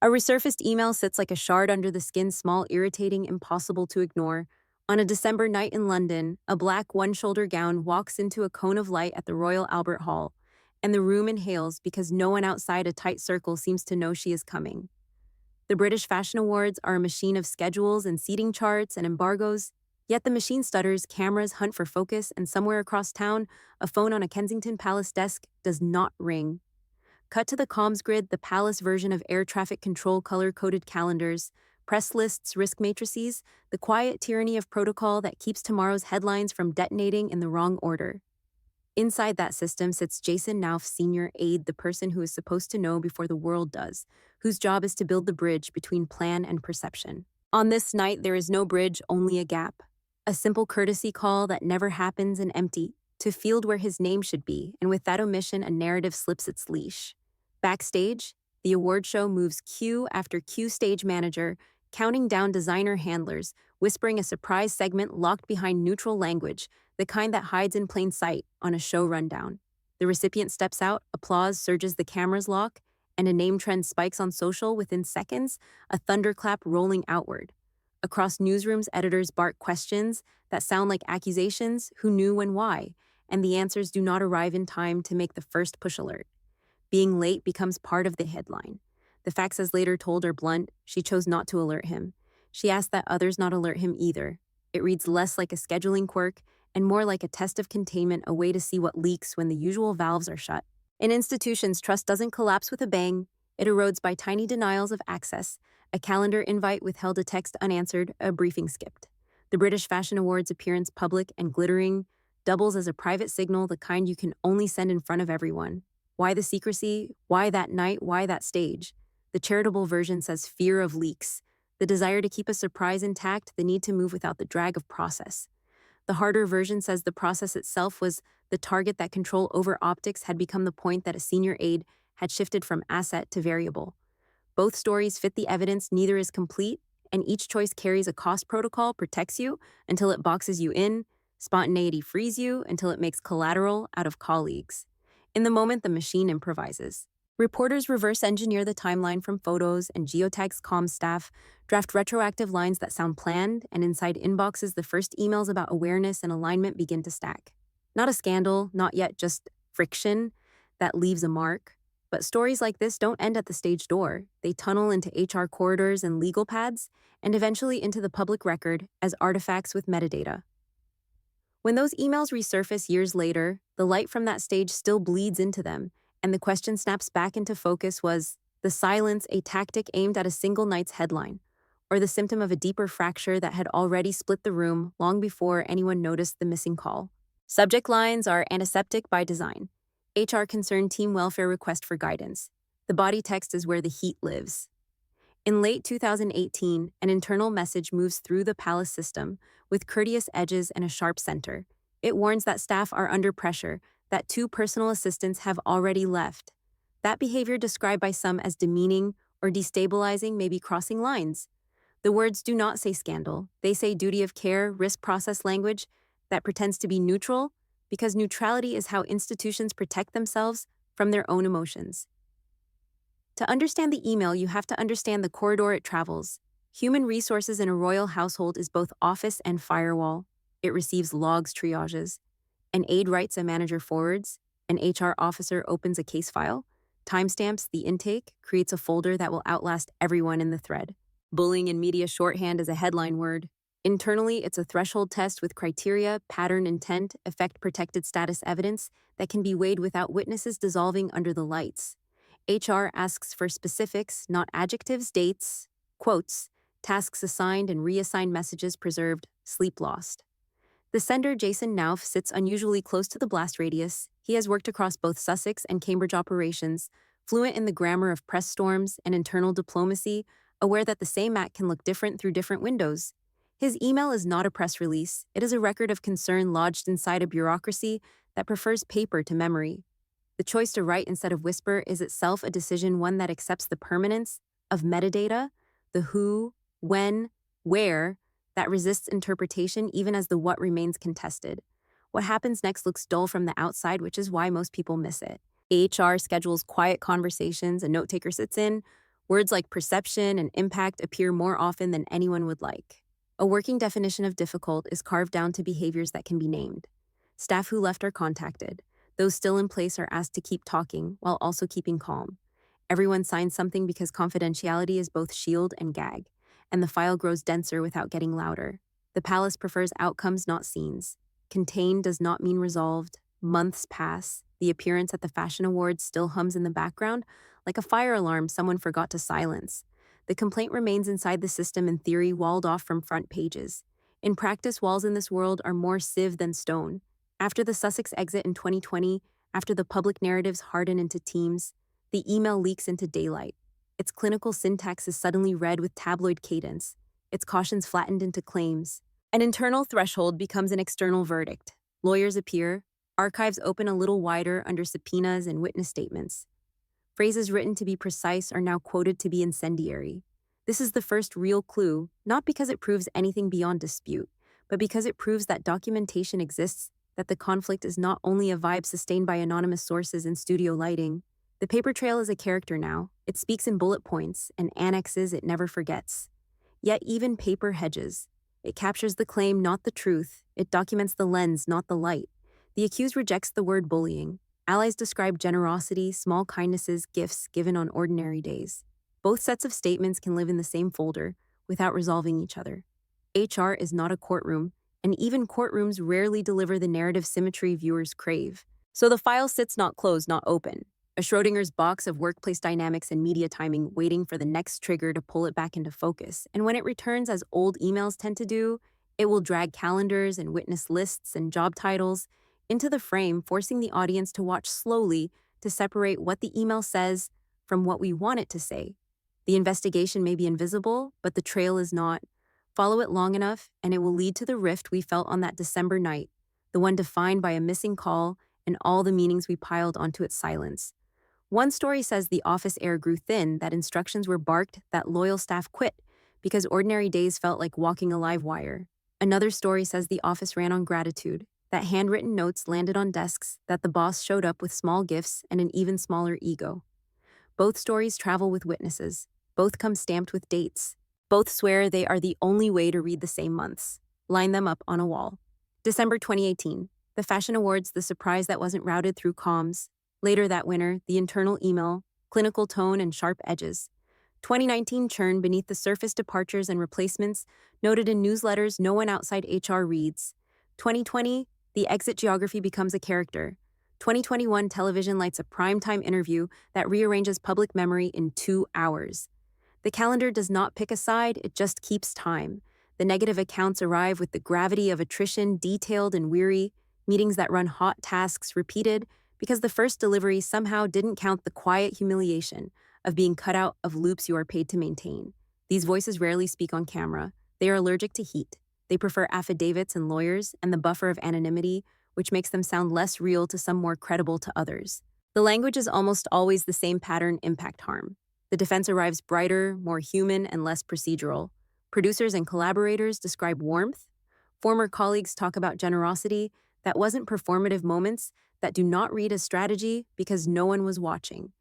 A resurfaced email sits like a shard under the skin, small, irritating, impossible to ignore. On a December night in London, a black one-shoulder gown walks into a cone of light at the Royal Albert Hall, and the room inhales because no one outside a tight circle seems to know she is coming. The British Fashion Awards are a machine of schedules and seating charts and embargoes, yet the machine stutters, cameras hunt for focus, and somewhere across town, a phone on a Kensington Palace desk does not ring. Cut to the comms grid, the palace version of air traffic control color-coded calendars, press lists, risk matrices, the quiet tyranny of protocol that keeps tomorrow's headlines from detonating in the wrong order. Inside that system sits Jason Knauf, senior aide, the person who is supposed to know before the world does, whose job is to build the bridge between plan and perception. On this night, there is no bridge, only a gap. A simple courtesy call that never happens and empty, to field where his name should be, and with that omission, a narrative slips its leash. Backstage, the award show moves cue after cue, stage manager, counting down designer handlers, whispering a surprise segment locked behind neutral language, the kind that hides in plain sight on a show rundown. The recipient steps out, applause surges, the cameras lock, and a name trend spikes on social within seconds, a thunderclap rolling outward. Across newsrooms, editors bark questions that sound like accusations, who knew and why, and the answers do not arrive in time to make the first push alert. Being late becomes part of the headline. The facts, as later told, are blunt. She chose not to alert him. She asked that others not alert him either. It reads less like a scheduling quirk and more like a test of containment, a way to see what leaks when the usual valves are shut. In institutions, trust doesn't collapse with a bang. It erodes by tiny denials of access, a calendar invite withheld, a text unanswered, a briefing skipped. The British Fashion Awards appearance, public and glittering, doubles as a private signal, the kind you can only send in front of everyone. Why the secrecy? Why that night? Why that stage? The charitable version says fear of leaks, the desire to keep a surprise intact, the need to move without the drag of process. The harder version says the process itself was the target, that control over optics had become the point, that a senior aide had shifted from asset to variable. Both stories fit the evidence, neither is complete, and each choice carries a cost. Protocol protects you until it boxes you in, spontaneity frees you until it makes collateral out of colleagues. In the moment, the machine improvises. Reporters reverse engineer the timeline from photos, and geotags comm staff draft retroactive lines that sound planned, and inside inboxes, the first emails about awareness and alignment begin to stack. Not a scandal, not yet, just friction that leaves a mark. But stories like this don't end at the stage door. They tunnel into HR corridors and legal pads, and eventually into the public record as artifacts with metadata. When those emails resurface years later, the light from that stage still bleeds into them, and the question snaps back into focus: was the silence a tactic aimed at a single night's headline, or the symptom of a deeper fracture that had already split the room long before anyone noticed the missing call? Subject lines are antiseptic by design. HR concerned, team welfare, request for guidance. The body text is where the heat lives. In late 2018, an internal message moves through the palace system with courteous edges and a sharp center. It warns that staff are under pressure, that 2 personal assistants have already left. That behavior, described by some as demeaning or destabilizing, may be crossing lines. The words do not say scandal. They say duty of care, risk process language that pretends to be neutral, because neutrality is how institutions protect themselves from their own emotions. To understand the email, you have to understand the corridor it travels. Human resources in a royal household is both office and firewall. It receives logs, triages. An aide writes, a manager forwards. An HR officer opens a case file, timestamps the intake, creates a folder that will outlast everyone in the thread. Bullying in media shorthand is a headline word. Internally, it's a threshold test with criteria, pattern, intent, effect-protected status evidence that can be weighed without witnesses dissolving under the lights. HR asks for specifics, not adjectives, dates, quotes, tasks assigned and reassigned, messages preserved, sleep lost. The sender, Jason Knauf, sits unusually close to the blast radius. He has worked across both Sussex and Cambridge operations, fluent in the grammar of press storms and internal diplomacy, aware that the same act can look different through different windows. His email is not a press release. It is a record of concern lodged inside a bureaucracy that prefers paper to memory. The choice to write instead of whisper is itself a decision, one that accepts the permanence of metadata, the who, when, where, that resists interpretation even as the what remains contested. What happens next looks dull from the outside, which is why most people miss it. HR schedules quiet conversations, a note-taker sits in, Words like perception and impact appear more often than anyone would like. A working definition of difficult is carved down to behaviors that can be named. Staff who left are contacted. Those still in place are asked to keep talking while also keeping calm. Everyone signs something because confidentiality is both shield and gag, and the file grows denser without getting louder. The palace prefers outcomes, not scenes. Contained does not mean resolved. Months pass. The appearance at the fashion awards still hums in the background, like a fire alarm someone forgot to silence. The complaint remains inside the system, in theory, walled off from front pages. In practice, walls in this world are more sieve than stone. After the Sussex exit in 2020, after the public narratives harden into teams, the email leaks into daylight. Its clinical syntax is suddenly read with tabloid cadence, its cautions flattened into claims. An internal threshold becomes an external verdict. Lawyers appear, archives open a little wider under subpoenas and witness statements. Phrases written to be precise are now quoted to be incendiary. This is the first real clue, not because it proves anything beyond dispute, but because it proves that documentation exists, that the conflict is not only a vibe sustained by anonymous sources in studio lighting. The paper trail is a character now. It speaks in bullet points and annexes it never forgets. Yet even paper hedges. It captures the claim, not the truth. It documents the lens, not the light. The accused rejects the word bullying. Allies describe generosity, small kindnesses, gifts given on ordinary days. Both sets of statements can live in the same folder without resolving each other. HR is not a courtroom, and even courtrooms rarely deliver the narrative symmetry viewers crave. So the file sits not closed, not open. A Schrodinger's box of workplace dynamics and media timing, waiting for the next trigger to pull it back into focus. And when it returns, as old emails tend to do, it will drag calendars and witness lists and job titles into the frame, forcing the audience to watch slowly to separate what the email says from what we want it to say. The investigation may be invisible, but the trail is not. Follow it long enough, and it will lead to the rift we felt on that December night, the one defined by a missing call and all the meanings we piled onto its silence. One story says the office air grew thin, that instructions were barked, that loyal staff quit because ordinary days felt like walking a live wire. Another story says the office ran on gratitude, that handwritten notes landed on desks, that the boss showed up with small gifts and an even smaller ego. Both stories travel with witnesses. Both come stamped with dates. Both swear they are the only way to read the same months. Line them up on a wall. December 2018. The Fashion Awards, the surprise that wasn't routed through comms. Later that winter, the internal email, clinical tone and sharp edges. 2019 churn beneath the surface, departures and replacements, noted in newsletters no one outside HR reads. 2020, the exit geography becomes a character. 2021 television lights a primetime interview that rearranges public memory in 2 hours. The calendar does not pick a side, it just keeps time. The negative accounts arrive with the gravity of attrition, detailed and weary, meetings that run hot, tasks repeated, because the first delivery somehow didn't count the quiet humiliation of being cut out of loops you are paid to maintain. These voices rarely speak on camera. They are allergic to heat. They prefer affidavits and lawyers and the buffer of anonymity, which makes them sound less real to some, more credible to others. The language is almost always the same pattern: impact, harm. The defense arrives brighter, more human, and less procedural. Producers and collaborators describe warmth. Former colleagues talk about generosity that wasn't performative, moments that do not read as strategy because no one was watching.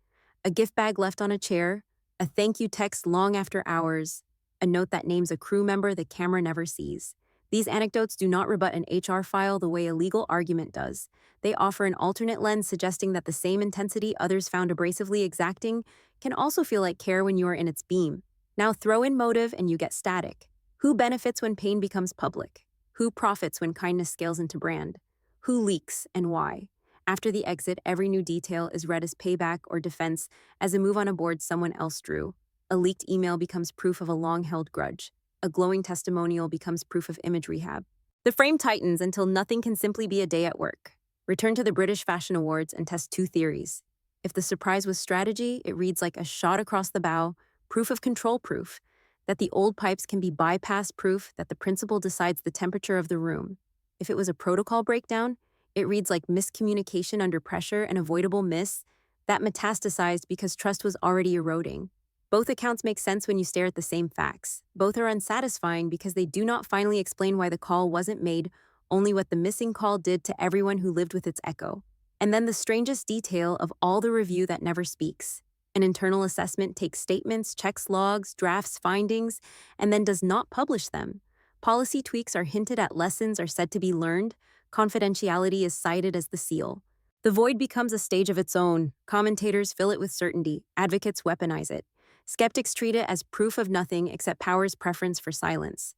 A gift bag left on a chair, a thank you text long after hours, a note that names a crew member the camera never sees. These anecdotes do not rebut an HR file the way a legal argument does. They offer an alternate lens, suggesting that the same intensity others found abrasively exacting can also feel like care when you are in its beam. Now throw in motive and you get static. Who benefits when pain becomes public? Who profits when kindness scales into brand? Who leaks and why? After the exit, every new detail is read as payback or defense, as a move on a board someone else drew. A leaked email becomes proof of a long-held grudge. A glowing testimonial becomes proof of image rehab. The frame tightens until nothing can simply be a day at work. Return to the British Fashion Awards and test 2 theories. If the surprise was strategy, it reads like a shot across the bow, proof of control, proof that the old pipes can be bypassed, proof that the principal decides the temperature of the room. If it was a protocol breakdown, it reads like miscommunication under pressure, an avoidable miss that metastasized because trust was already eroding. Both accounts make sense when you stare at the same facts. Both are unsatisfying because they do not finally explain why the call wasn't made, only what the missing call did to everyone who lived with its echo. And then the strangest detail of all, the review that never speaks. An internal assessment takes statements, checks logs, drafts findings, and then does not publish them. Policy tweaks are hinted at, lessons are said to be learned, confidentiality is cited as the seal. The void becomes a stage of its own. Commentators fill it with certainty, advocates weaponize it. Skeptics treat it as proof of nothing except power's preference for silence.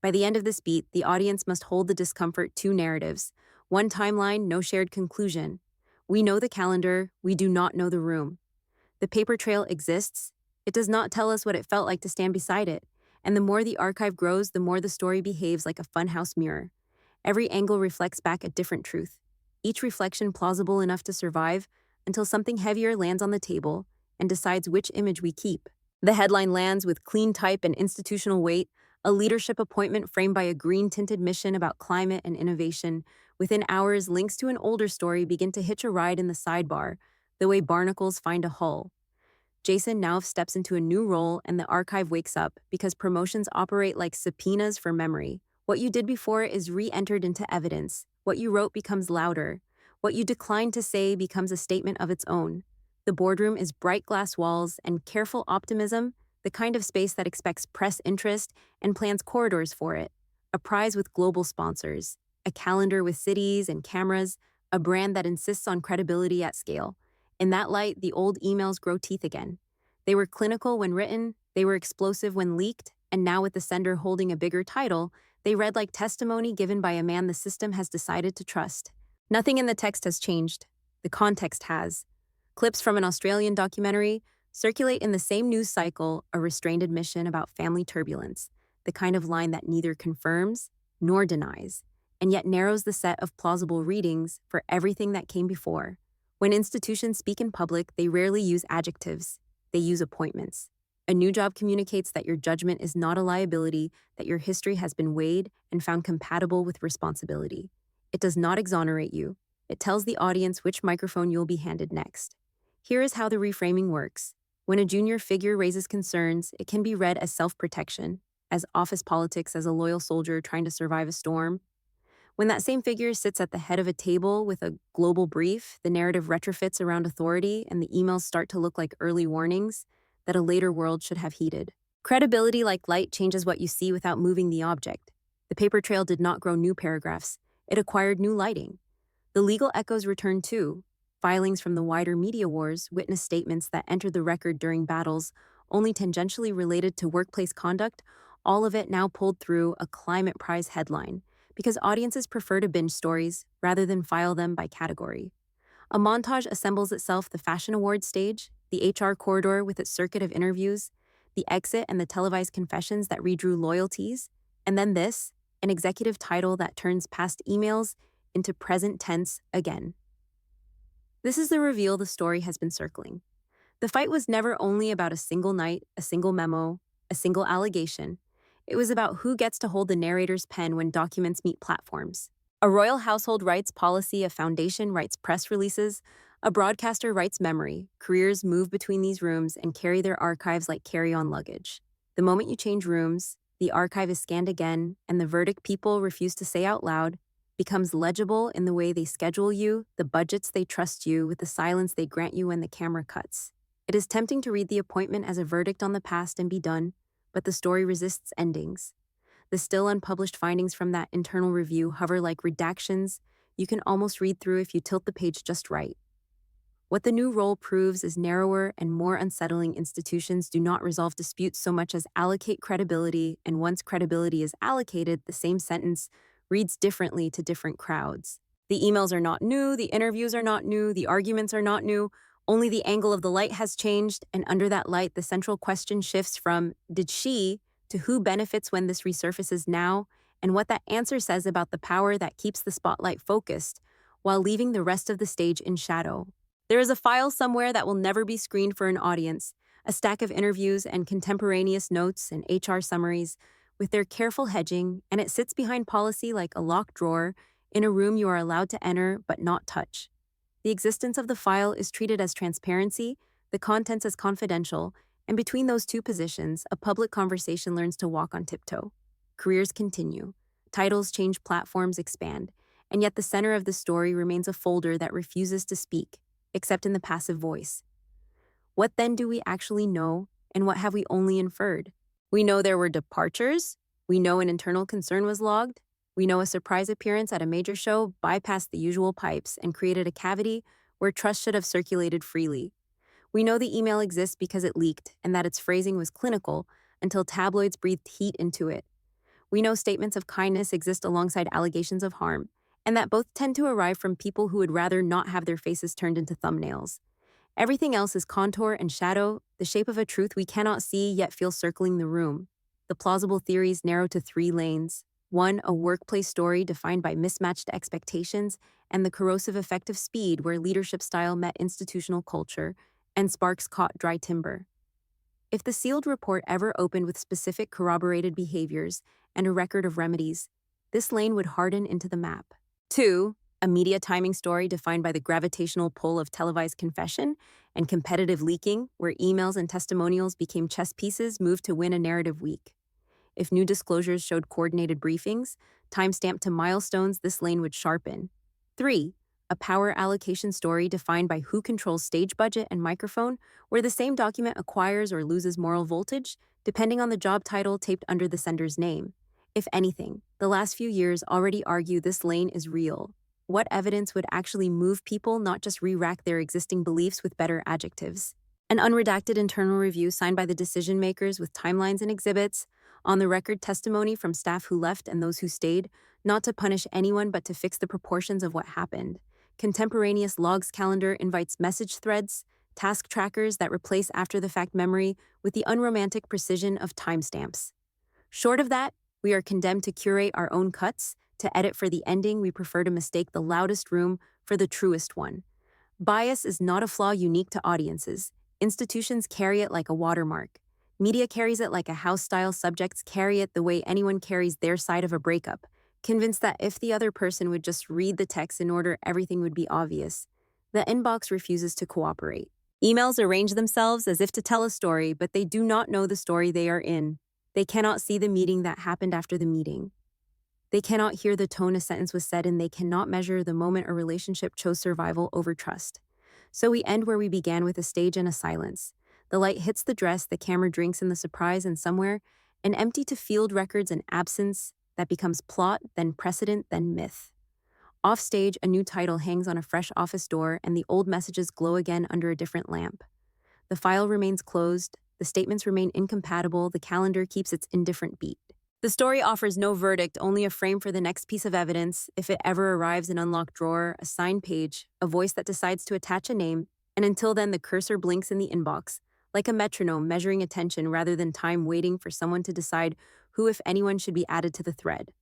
By the end of this beat, the audience must hold the discomfort: two narratives, one timeline, no shared conclusion. We know the calendar, we do not know the room. The paper trail exists. It does not tell us what it felt like to stand beside it. And the more the archive grows, the more the story behaves like a funhouse mirror. Every angle reflects back a different truth, each reflection plausible enough to survive until something heavier lands on the table and decides which image we keep. The headline lands with clean type and institutional weight, a leadership appointment framed by a green-tinted mission about climate and innovation. Within hours, links to an older story begin to hitch a ride in the sidebar, the way barnacles find a hull. Jason Knauf steps into a new role and the archive wakes up because promotions operate like subpoenas for memory. What you did before is re-entered into evidence. What you wrote becomes louder. What you declined to say becomes a statement of its own. The boardroom is bright glass walls and careful optimism, the kind of space that expects press interest and plans corridors for it. A prize with global sponsors, a calendar with cities and cameras, a brand that insists on credibility at scale. In that light, the old emails grow teeth again. They were clinical when written, they were explosive when leaked, and now with the sender holding a bigger title, they read like testimony given by a man the system has decided to trust. Nothing in the text has changed. The context has. Clips from an Australian documentary circulate in the same news cycle, a restrained admission about family turbulence, the kind of line that neither confirms nor denies, and yet narrows the set of plausible readings for everything that came before. When institutions speak in public, they rarely use adjectives. They use appointments. A new job communicates that your judgment is not a liability, that your history has been weighed and found compatible with responsibility. It does not exonerate you. It tells the audience which microphone you'll be handed next. Here is how the reframing works. When a junior figure raises concerns, it can be read as self-protection, as office politics, as a loyal soldier trying to survive a storm. When that same figure sits at the head of a table with a global brief, the narrative retrofits around authority and the emails start to look like early warnings that a later world should have heeded. Credibility, like light, changes what you see without moving the object. The paper trail did not grow new paragraphs. It acquired new lighting. The legal echoes returned too. Filings from the wider media wars, witness statements that entered the record during battles, only tangentially related to workplace conduct, all of it now pulled through a climate prize headline, because audiences prefer to binge stories rather than file them by category. A montage assembles itself: the fashion awards stage, the HR corridor with its circuit of interviews, the exit and the televised confessions that redrew loyalties, and then this, an executive title that turns past emails into present tense again. This is the reveal the story has been circling. The fight was never only about a single night, a single memo, a single allegation. It was about who gets to hold the narrator's pen when documents meet platforms. A royal household writes policy, a foundation writes press releases, a broadcaster writes memory. Careers move between these rooms and carry their archives like carry-on luggage. The moment you change rooms, the archive is scanned again, and the verdict people refuse to say out loud becomes legible in the way they schedule you, the budgets they trust you, with the silence they grant you when the camera cuts. It is tempting to read the appointment as a verdict on the past and be done, but the story resists endings. The still unpublished findings from that internal review hover like redactions you can almost read through if you tilt the page just right. What the new role proves is narrower and more unsettling. Institutions do not resolve disputes so much as allocate credibility, and once credibility is allocated, the same sentence reads differently to different crowds. The emails are not new, the interviews are not new, the arguments are not new, only the angle of the light has changed, and under that light, the central question shifts from "did she" to "who benefits when this resurfaces now," and what that answer says about the power that keeps the spotlight focused while leaving the rest of the stage in shadow. There is a file somewhere that will never be screened for an audience, a stack of interviews and contemporaneous notes and HR summaries with their careful hedging, and it sits behind policy like a locked drawer in a room you are allowed to enter but not touch. The existence of the file is treated as transparency, the contents as confidential, and between those two positions, a public conversation learns to walk on tiptoe. Careers continue, titles change, platforms expand, and yet the center of the story remains a folder that refuses to speak, except in the passive voice. What then do we actually know, and what have we only inferred? We know there were departures. We know an internal concern was logged. We know a surprise appearance at a major show bypassed the usual pipes and created a cavity where trust should have circulated freely. We know the email exists because it leaked and that its phrasing was clinical until tabloids breathed heat into it. We know statements of kindness exist alongside allegations of harm, and that both tend to arrive from people who would rather not have their faces turned into thumbnails. Everything else is contour and shadow, the shape of a truth we cannot see yet feel circling the room. The plausible theories narrow to three lanes. One, a workplace story defined by mismatched expectations and the corrosive effect of speed where leadership style met institutional culture, and sparks caught dry timber. If the sealed report ever opened with specific corroborated behaviors and a record of remedies, this lane would harden into the map. Two, a media timing story defined by the gravitational pull of televised confession and competitive leaking, where emails and testimonials became chess pieces moved to win a narrative week. If new disclosures showed coordinated briefings, time-stamped to milestones, this lane would sharpen. Three, a power allocation story defined by who controls stage budget and microphone, where the same document acquires or loses moral voltage, depending on the job title taped under the sender's name. If anything, the last few years already argue this lane is real. What evidence would actually move people, not just re-rack their existing beliefs with better adjectives? An unredacted internal review signed by the decision makers with timelines and exhibits, on the record testimony from staff who left and those who stayed, not to punish anyone but to fix the proportions of what happened. Contemporaneous logs calendar invites message threads, task trackers that replace after-the-fact memory with the unromantic precision of timestamps. Short of that, we are condemned to curate our own cuts, to edit for the ending we prefer to mistake the loudest room for the truest one. Bias is not a flaw unique to audiences. Institutions carry it like a watermark. Media carries it like a house-style. Subjects carry it the way anyone carries their side of a breakup, convinced that if the other person would just read the text in order, everything would be obvious. The inbox refuses to cooperate. Emails arrange themselves as if to tell a story, but they do not know the story they are in. They cannot see the meeting that happened after the meeting. They cannot hear the tone a sentence was said, and they cannot measure the moment a relationship chose survival over trust. So we end where we began, with a stage and a silence. The light hits the dress, the camera drinks in the surprise, and somewhere, an empty to field records and absence that becomes plot, then precedent, then myth. Off stage, a new title hangs on a fresh office door, and the old messages glow again under a different lamp. The file remains closed, the statements remain incompatible, the calendar keeps its indifferent beat. The story offers no verdict, only a frame for the next piece of evidence, if it ever arrives: an unlocked drawer, a signed page, a voice that decides to attach a name, and until then the cursor blinks in the inbox, like a metronome measuring attention rather than time, waiting for someone to decide who, if anyone, should be added to the thread.